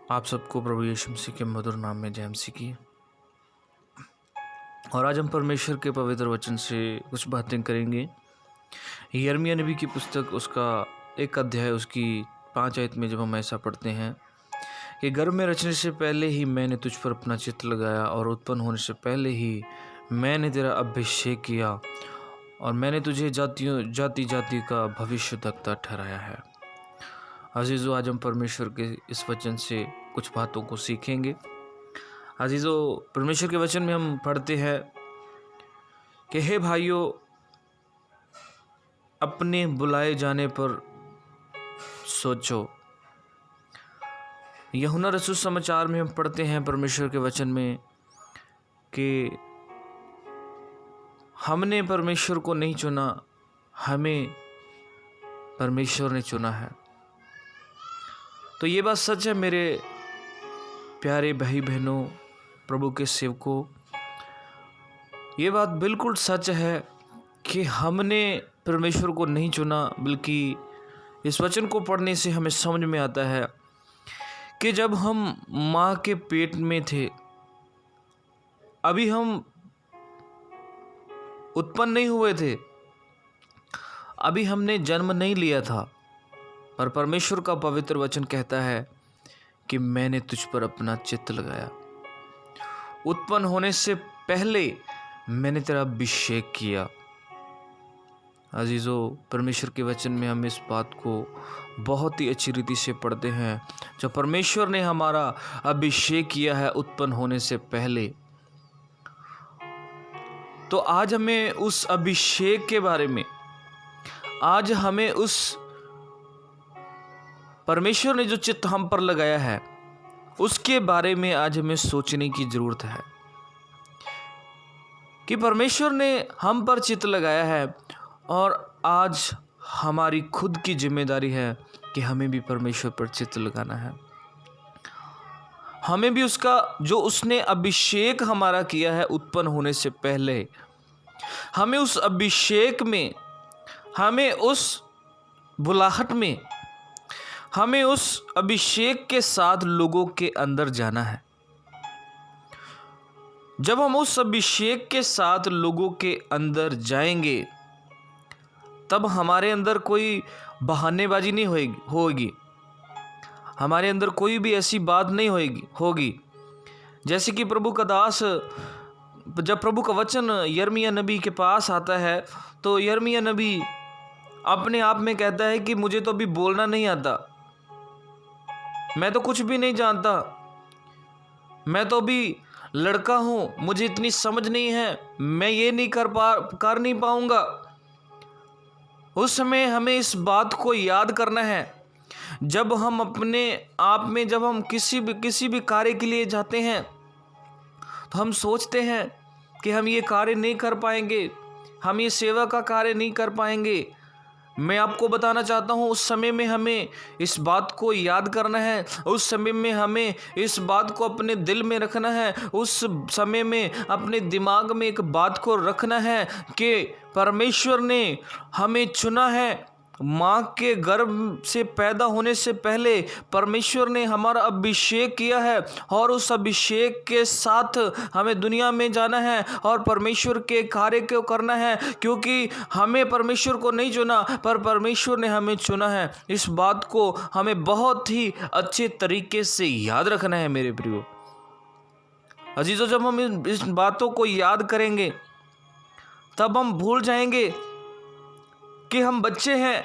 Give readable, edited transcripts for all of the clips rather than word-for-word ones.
आप सबको प्रभु यीशु मसीह के मधुर नाम में जय मसीह की। और आज हम परमेश्वर के पवित्र वचन से कुछ बातें करेंगे। यिर्मयाह नबी की पुस्तक उसका 1 अध्याय उसकी 5 आयत में जब हम ऐसा पढ़ते हैं कि गर्भ में रचने से पहले ही मैंने तुझ पर अपना चित्त लगाया और उत्पन्न होने से पहले ही मैंने तेरा अभिषेक किया और मैंने तुझे जाति जाति का भविष्यद्वक्ता ठहराया है। अजीज़ों, आज हम परमेश्वर के इस वचन से कुछ बातों को सीखेंगे। अजीज़ों, परमेश्वर के वचन में हम पढ़ते हैं कि हे भाइयों, अपने बुलाए जाने पर सोचो। यूहन्ना रसूल समाचार में हम पढ़ते हैं परमेश्वर के वचन में कि हमने परमेश्वर को नहीं चुना, हमें परमेश्वर ने चुना है। तो ये बात सच है मेरे प्यारे भाई बहनों, प्रभु के सेवकों, ये बात बिल्कुल सच है कि हमने परमेश्वर को नहीं चुना, बल्कि इस वचन को पढ़ने से हमें समझ में आता है कि जब हम माँ के पेट में थे, अभी हम उत्पन्न नहीं हुए थे, अभी हमने जन्म नहीं लिया था, पर परमेश्वर का पवित्र वचन कहता है कि मैंने तुझ पर अपना चित्त लगाया। उत्पन्न होने से पहले मैंने तेरा अभिषेक किया। अजीज़ों, परमेश्वर के वचन में हम इस बात को बहुत ही अच्छी रीति से पढ़ते हैं। जब परमेश्वर ने हमारा अभिषेक किया है उत्पन्न होने से पहले, तो आज हमें उस अभिषेक के बारे में, आज हमें उस परमेश्वर ने जो चित्त हम पर लगाया है उसके बारे में आज हमें सोचने की ज़रूरत है कि परमेश्वर ने हम पर चित्त लगाया है और आज हमारी खुद की जिम्मेदारी है कि हमें भी परमेश्वर पर चित्त लगाना है। हमें भी उसका जो उसने अभिषेक हमारा किया है उत्पन्न होने से पहले, हमें उस अभिषेक में, हमें उस बुलाहट में, हमें उस अभिषेक के साथ लोगों के अंदर जाना है। जब हम उस अभिषेक के साथ लोगों के अंदर जाएंगे, तब हमारे अंदर कोई बहानेबाजी नहीं होगी, हमारे अंदर कोई भी ऐसी बात नहीं होगी। जैसे कि प्रभु का दास, जब प्रभु का वचन यिर्मयाह नबी के पास आता है, तो यिर्मयाह नबी अपने आप में कहता है कि मुझे तो अभी बोलना नहीं आता, मैं तो कुछ भी नहीं जानता, मैं तो अभी लड़का हूँ, मुझे इतनी समझ नहीं है, मैं ये नहीं कर नहीं पाऊंगा। उस समय हमें इस बात को याद करना है। जब हम अपने आप में, जब हम किसी भी कार्य के लिए जाते हैं, तो हम सोचते हैं कि हम ये कार्य नहीं कर पाएंगे, हम ये सेवा का कार्य नहीं कर पाएंगे। मैं आपको बताना चाहता हूँ, उस समय में हमें इस बात को याद करना है, उस समय में हमें इस बात को अपने दिल में रखना है, उस समय में अपने दिमाग में एक बात को रखना है कि परमेश्वर ने हमें चुना है। माँ के गर्भ से पैदा होने से पहले परमेश्वर ने हमारा अभिषेक किया है और उस अभिषेक के साथ हमें दुनिया में जाना है और परमेश्वर के कार्य को करना है, क्योंकि हमें परमेश्वर को नहीं चुना, पर परमेश्वर ने हमें चुना है। इस बात को हमें बहुत ही अच्छे तरीके से याद रखना है मेरे प्रियो। अजीजों, जब हम इस बातों को याद करेंगे, तब हम भूल जाएंगे कि हम बच्चे हैं,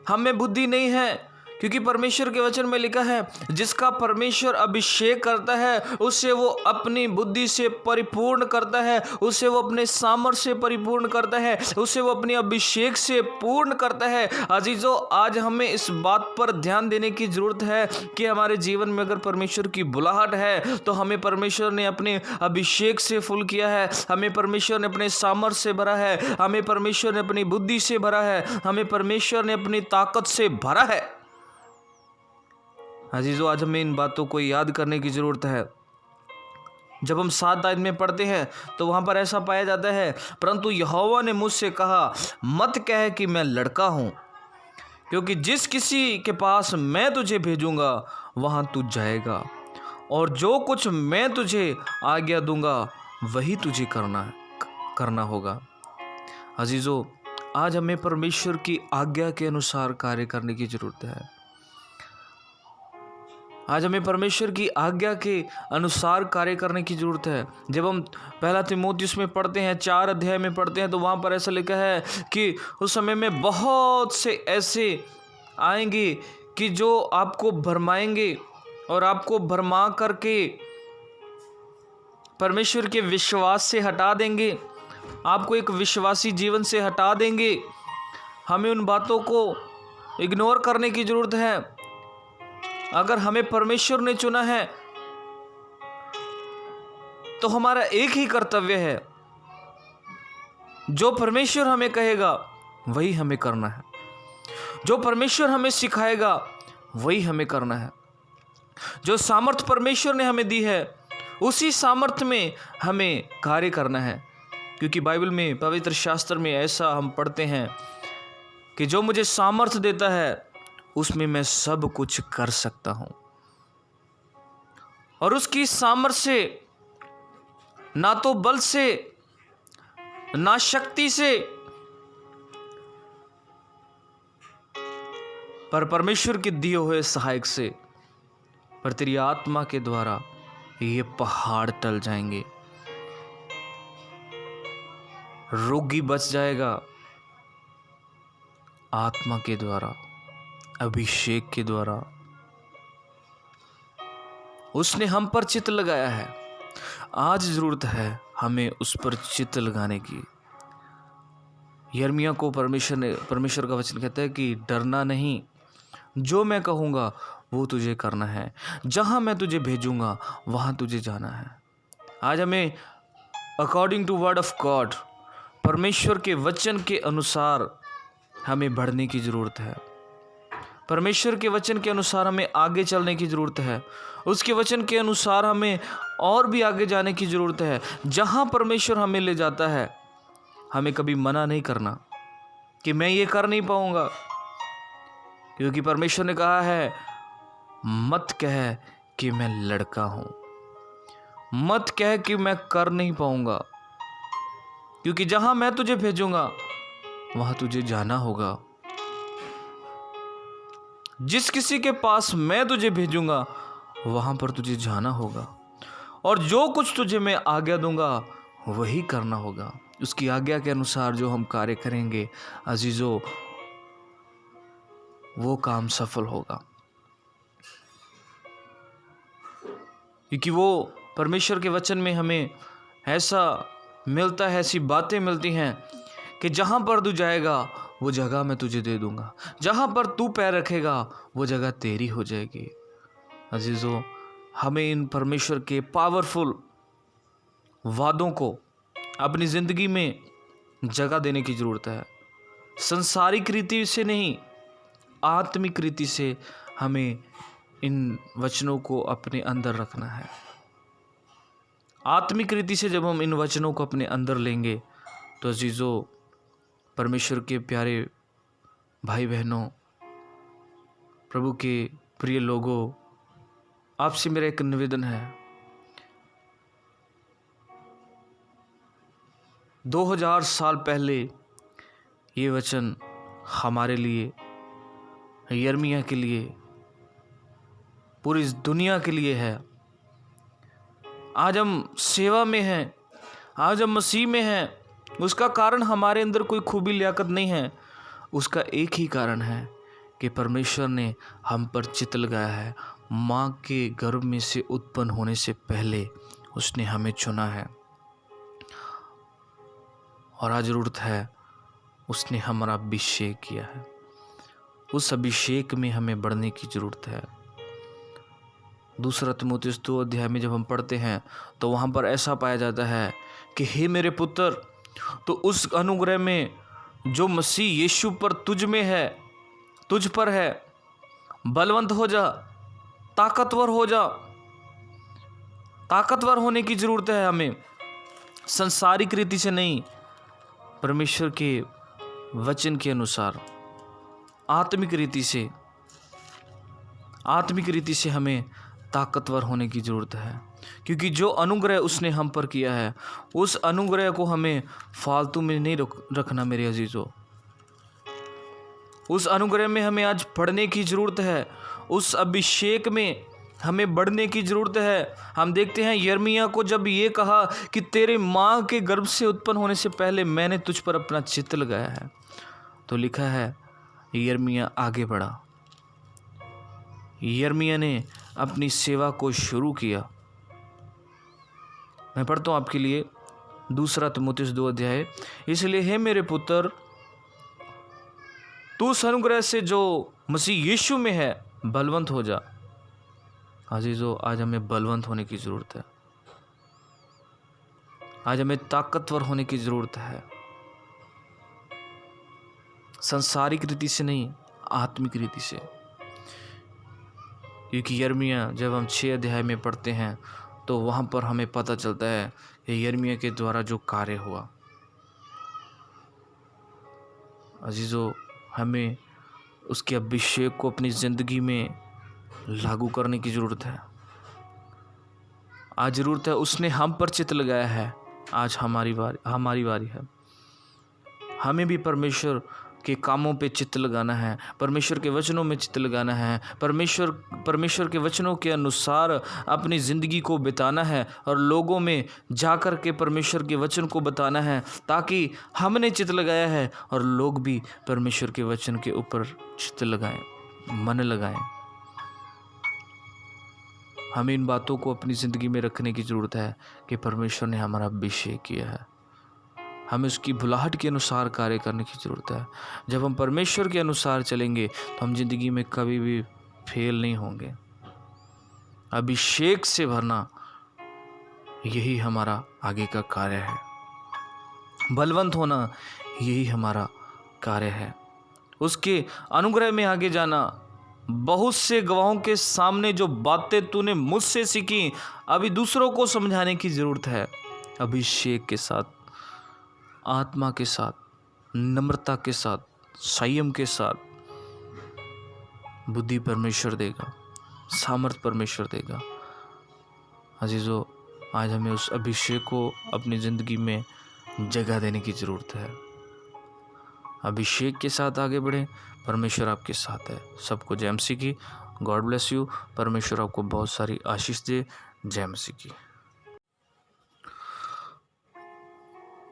हमें बुद्धि नहीं है, क्योंकि परमेश्वर के वचन में लिखा है, जिसका परमेश्वर अभिषेक करता है उससे वो अपनी बुद्धि से परिपूर्ण करता है, उससे वो अपने सामर्थ्य से परिपूर्ण करता है, उससे वो अपने अभिषेक से पूर्ण करता है। अजीजों, आज हमें इस बात पर ध्यान देने की ज़रूरत है कि हमारे जीवन में अगर परमेश्वर की बुलाहट है, तो हमें परमेश्वर ने अपने अभिषेक से फुल किया है, हमें परमेश्वर ने अपने सामर्थ्य से भरा है, हमें परमेश्वर ने अपनी बुद्धि से भरा है, हमें परमेश्वर ने अपनी ताकत से भरा है। अजीज़ों, आज हमें इन बातों को याद करने की ज़रूरत है। जब हम 7 आयत में पढ़ते हैं तो वहाँ पर ऐसा पाया जाता है, परंतु यहोवा ने मुझसे कहा, मत कह कि मैं लड़का हूँ, क्योंकि जिस किसी के पास मैं तुझे भेजूंगा वहाँ तू जाएगा, और जो कुछ मैं तुझे आज्ञा दूंगा वही तुझे करना होगा। अजीज़ों, आज हमें परमेश्वर की आज्ञा के अनुसार कार्य करने की ज़रूरत है। आज हमें परमेश्वर की आज्ञा के अनुसार कार्य करने की ज़रूरत है। जब हम पहला तीमुथियुस में पढ़ते हैं, 4 अध्याय में पढ़ते हैं, तो वहाँ पर ऐसा लिखा है कि उस समय में बहुत से ऐसे आएंगे कि जो आपको भरमाएंगे और आपको भरमा करके परमेश्वर के विश्वास से हटा देंगे, आपको एक विश्वासी जीवन से हटा देंगे। हमें उन बातों को इग्नोर करने की ज़रूरत है। अगर हमें परमेश्वर ने चुना है तो हमारा एक ही कर्तव्य है, जो परमेश्वर हमें कहेगा वही हमें करना है, जो परमेश्वर हमें सिखाएगा वही हमें करना है। जो सामर्थ परमेश्वर ने हमें दी है उसी सामर्थ में हमें कार्य करना है, क्योंकि बाइबल में, पवित्र शास्त्र में ऐसा हम पढ़ते हैं कि जो मुझे सामर्थ देता है उसमें मैं सब कुछ कर सकता हूं। और उसकी सामर्थ से, ना तो बल से, ना शक्ति से, पर परमेश्वर के दिए हुए सहायक से, पर तेरी आत्मा के द्वारा ये पहाड़ टल जाएंगे, रोगी बच जाएगा। आत्मा के द्वारा, अभिषेक के द्वारा उसने हम पर चित्त लगाया है। आज जरूरत है हमें उस पर चित्त लगाने की। यिर्मयाह को परमेश्वर का वचन कहता है कि डरना नहीं, जो मैं कहूँगा वो तुझे करना है, जहाँ मैं तुझे भेजूँगा वहाँ तुझे जाना है। आज हमें according to word of God, परमेश्वर के वचन के अनुसार हमें बढ़ने की ज़रूरत है। परमेश्वर के वचन के अनुसार हमें आगे चलने की ज़रूरत है। उसके वचन के अनुसार हमें और भी आगे जाने की ज़रूरत है। जहाँ परमेश्वर हमें ले जाता है हमें कभी मना नहीं करना कि मैं ये कर नहीं पाऊँगा, क्योंकि परमेश्वर ने कहा है मत कह कि मैं लड़का हूँ, मत कह कि मैं कर नहीं पाऊँगा, क्योंकि जहाँ मैं तुझे भेजूँगा वहाँ तुझे जाना होगा। जिस किसी के पास मैं तुझे भेजूंगा वहां पर तुझे जाना होगा, और जो कुछ तुझे मैं आज्ञा दूंगा वही करना होगा। उसकी आज्ञा के अनुसार जो हम कार्य करेंगे अजीजों, वो काम सफल होगा, क्योंकि वो परमेश्वर के वचन में हमें ऐसा मिलता है, ऐसी बातें मिलती हैं कि जहाँ पर तू जाएगा वो जगह मैं तुझे दे दूंगा, जहाँ पर तू पैर रखेगा वो जगह तेरी हो जाएगी। अजीज़ों, हमें इन परमेश्वर के पावरफुल वादों को अपनी ज़िंदगी में जगह देने की ज़रूरत है। संसारिक रीति से नहीं, आत्मिक रीति से हमें इन वचनों को अपने अंदर रखना है। आत्मिक रीति से जब हम इन वचनों को अपने अंदर लेंगे तो अजीज़ों, परमेश्वर के प्यारे भाई बहनों, प्रभु के प्रिय लोगों, आपसे मेरा एक निवेदन है। 2000 साल पहले ये वचन हमारे लिए, यिर्मयाह के लिए, पूरी इस दुनिया के लिए है। आज हम सेवा में हैं, आज हम मसीह में हैं, उसका कारण हमारे अंदर कोई खूबी लियाकत नहीं है। उसका एक ही कारण है कि परमेश्वर ने हम पर चित्त लगाया है। माँ के गर्भ में से उत्पन्न होने से पहले उसने हमें चुना है, और आज जरूरत है उसने हमारा अभिषेक किया है। उस अभिषेक में हमें बढ़ने की ज़रूरत है। 2 तीमुथियुस 2 अध्याय में जब हम पढ़ते हैं तो वहाँ पर ऐसा पाया जाता है कि हे मेरे पुत्र, तो उस अनुग्रह में जो मसीह यीशु पर तुझ में है, तुझ पर है, बलवंत हो जा, ताकतवर हो जा। ताकतवर होने की ज़रूरत है हमें, संसारिक रीति से नहीं, परमेश्वर के वचन के अनुसार। आत्मिक रीति से हमें ताकतवर होने की ज़रूरत है, क्योंकि जो अनुग्रह उसने हम पर किया है उस अनुग्रह को हमें फालतू में नहीं रखना मेरे अजीज़ों। उस अनुग्रह में हमें आज पढ़ने की ज़रूरत है, उस अभिषेक में हमें बढ़ने की ज़रूरत है। हम देखते हैं यिर्मयाह को जब ये कहा कि तेरे माँ के गर्भ से उत्पन्न होने से पहले मैंने तुझ पर अपना चित्त लगाया है, तो लिखा है यिर्मयाह आगे बढ़ा, यिर्मयाह ने अपनी सेवा को शुरू किया। मैं पढ़ता हूँ आपके लिए 2 तीमुथियुस 2 अध्याय। इसलिए हे मेरे पुत्र, तू उस अनुग्रह से जो मसीह यीशु में है बलवंत हो जा। अजीजों, आज हमें बलवंत होने की ज़रूरत है, आज हमें ताकतवर होने की ज़रूरत है, सांसारिक रीति से नहीं, आत्मिक रीति से। क्योंकि यिर्मयाह जब हम 6 अध्याय में पढ़ते हैं तो वहाँ पर हमें पता चलता है कि यिर्मयाह के द्वारा जो कार्य हुआ। अजीज़ों, हमें उसके अभिषेक को अपनी ज़िंदगी में लागू करने की ज़रूरत है। आज ज़रूरत है, उसने हम पर चित्त लगाया है, आज हमारी बारी है। हमें भी परमेश्वर के कामों पे चित्त लगाना है, परमेश्वर के वचनों में चित्त लगाना है, परमेश्वर के वचनों के अनुसार अपनी ज़िंदगी को बिताना है और लोगों में जाकर के परमेश्वर के वचन को बताना है, ताकि हमने चित्त लगाया है और लोग भी परमेश्वर के वचन के ऊपर चित्त लगाएं, मन लगाएं। हमें इन बातों को अपनी ज़िंदगी में रखने की ज़रूरत है कि परमेश्वर ने हमारा अभिषेक किया है, हमें उसकी बुलाहट के अनुसार कार्य करने की ज़रूरत है। जब हम परमेश्वर के अनुसार चलेंगे तो हम जिंदगी में कभी भी फेल नहीं होंगे। अभिषेक से भरना यही हमारा आगे का कार्य है, बलवंत होना यही हमारा कार्य है, उसके अनुग्रह में आगे जाना। बहुत से गवाहों के सामने जो बातें तूने मुझसे सीखी अभी दूसरों को समझाने की ज़रूरत है। अभिषेक के साथ, आत्मा के साथ, नम्रता के साथ, संयम के साथ बुद्धि परमेश्वर देगा, सामर्थ परमेश्वर देगा। अजीज़ों, आज हमें उस अभिषेक को अपनी ज़िंदगी में जगह देने की ज़रूरत है। अभिषेक के साथ आगे बढ़ें, परमेश्वर आपके साथ है। सबको जय मसीह की। God bless you. परमेश्वर आपको बहुत सारी आशीष दे। जय मसीह की।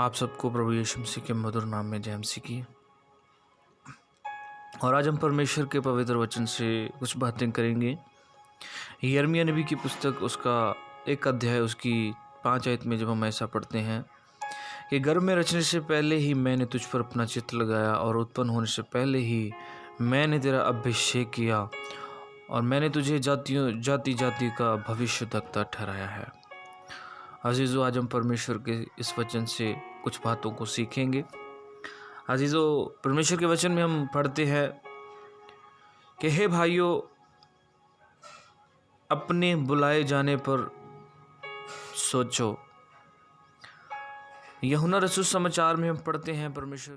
आप सबको प्रभु यीशु मसीह के मधुर नाम में जय मसीह की। और आज हम परमेश्वर के पवित्र वचन से कुछ बातें करेंगे। यिर्मयाह नबी की पुस्तक, उसका 1 अध्याय, उसकी 5 आयत में जब हम ऐसा पढ़ते हैं कि गर्भ में रचने से पहले ही मैंने तुझ पर अपना चित्त लगाया और उत्पन्न होने से पहले ही मैंने तेरा अभिषेक किया और मैंने तुझे जाति जाति का भविष्यद्वक्ता ठहराया है। अजीज़ों, आज हम परमेश्वर के इस वचन से कुछ बातों को सीखेंगे। अजीज़ों, परमेश्वर के वचन में हम पढ़ते हैं कि हे भाइयों, अपने बुलाए जाने पर सोचो। यूहन्ना रसूल समाचार में हम पढ़ते हैं परमेश्वर